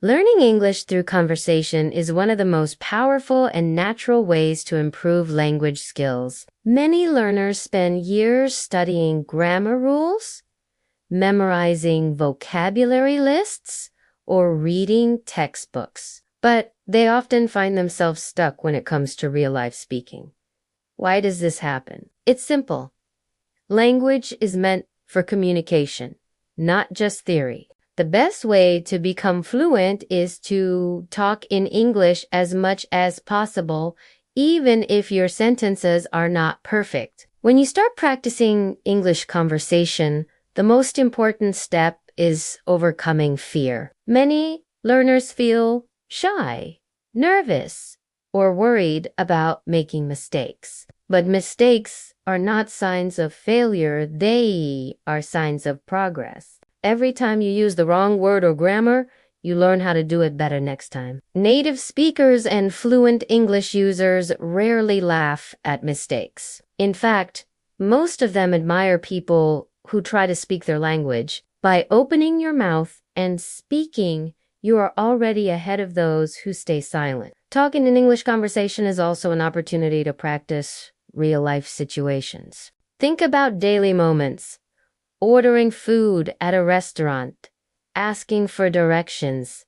Learning English through conversation is one of the most powerful and natural ways to improve language skills. Many learners spend years studying grammar rules, memorizing vocabulary lists, or reading textbooks. But they often find themselves stuck when it comes to real-life speaking. Why does this happen? It's simple. Language is meant for communication, not just theory. The best way to become fluent is to talk in English as much as possible, even if your sentences are not perfect. When you start practicing English conversation, the most important step is overcoming fear. Many learners feel shy, nervous, or worried about making mistakes. But mistakes are not signs of failure, they are signs of progress. Every time you use the wrong word or grammar, you learn how to do it better next time. Native speakers and fluent English users rarely laugh at mistakes. In fact, most of them admire people who try to speak their language. By opening your mouth and speaking, you are already ahead of those who stay silent. Talking in English conversation is also an opportunity to practice real-life situations. Think about daily moments. Ordering food at a restaurant, asking for directions,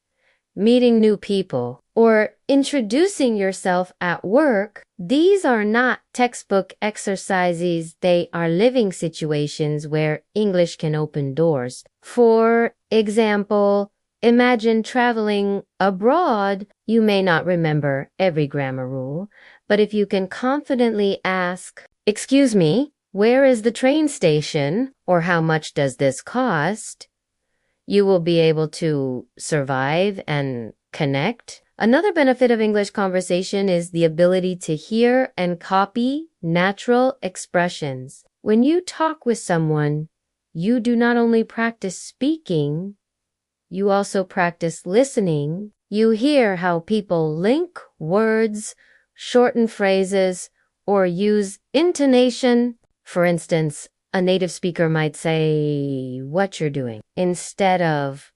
meeting new people, or introducing yourself at work. These are not textbook exercises, they are living situations where English can open doors. For example, imagine traveling abroad. You may not remember every grammar rule, but if you can confidently ask, "Excuse me, where is the train station?" or "How much does this cost?" you will be able to survive and connect. Another benefit of English conversation is the ability to hear and copy natural expressions. When you talk with someone, you do not only practice speaking, you also practice listening. You hear how people link words, shorten phrases, or use intonation. For instance, a native speaker might say, "What you're doing," instead of,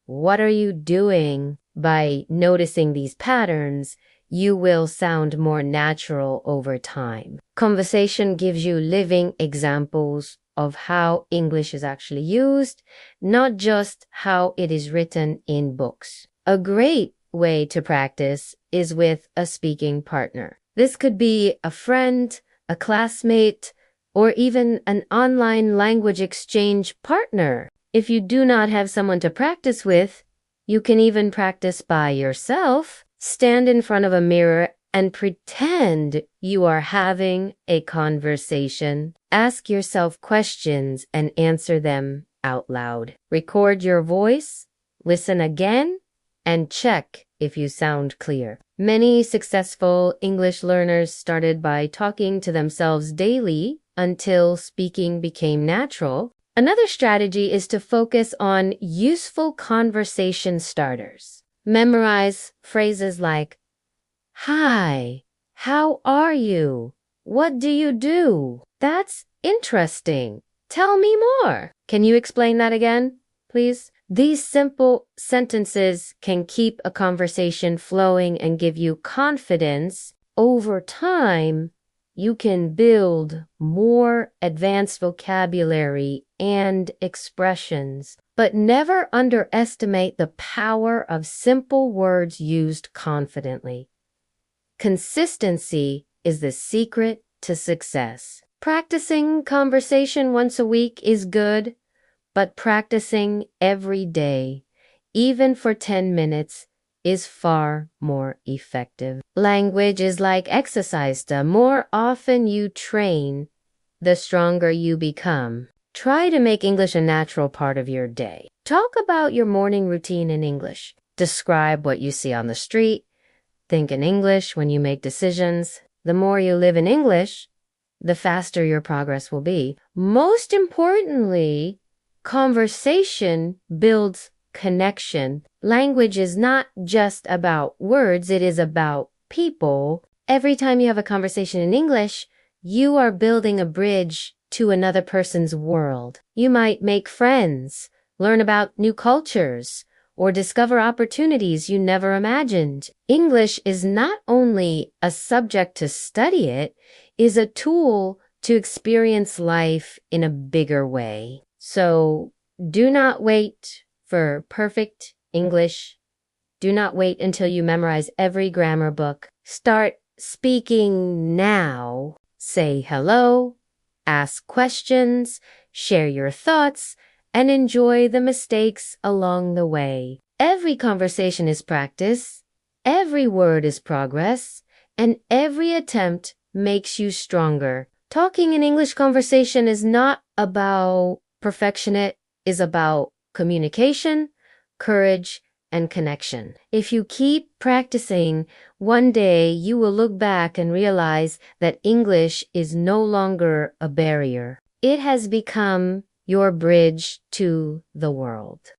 "What are you doing?" By noticing these patterns, you will sound more natural over time. Conversation gives you living examples of how English is actually used, not just how it is written in books. A great way to practice is with a speaking partner. This could be a friend, a classmate, or even an online language exchange partner. If you do not have someone to practice with, you can even practice by yourself. Stand in front of a mirror and pretend you are having a conversation. Ask yourself questions and answer them out loud. Record your voice, listen again, and check if you sound clear. Many successful English learners started by talking to themselves daily until speaking became natural. Another strategy is to focus on useful conversation starters. Memorize phrases like, "Hi, how are you? What do you do? That's interesting. Tell me more. Can you explain that again, please?" These simple sentences can keep a conversation flowing and give you confidence. Over time, you can build more advanced vocabulary and expressions, but never underestimate the power of simple words used confidently. Consistency is the secret to success. Practicing conversation once a week is good, but practicing every day, even for 10 minutes, is far more effective. Language is like exercise. The more often you train, the stronger you become. Try to make English a natural part of your day. Talk about your morning routine in English. Describe what you see on the street. Think in English when you make decisions. The more you live in English, the faster your progress will be. Most importantly, conversation builds connection. Language is not just about words, it is about people. Every time you have a conversation in English, you are building a bridge to another person's world. You might make friends, learn about new cultures, or discover opportunities you never imagined. English is not only a subject to study, it is a tool to experience life in a bigger way. So do not wait for perfect English. Do not wait until you memorize every grammar book. Start speaking now. Say hello, ask questions, share your thoughts, and enjoy the mistakes along the way. Every conversation is practice, every word is progress, and every attempt makes you stronger. Talking in English conversation is not about perfection, it is about communication, courage, and connection. If you keep practicing, one day you will look back and realize that English is no longer a barrier. It has become your bridge to the world.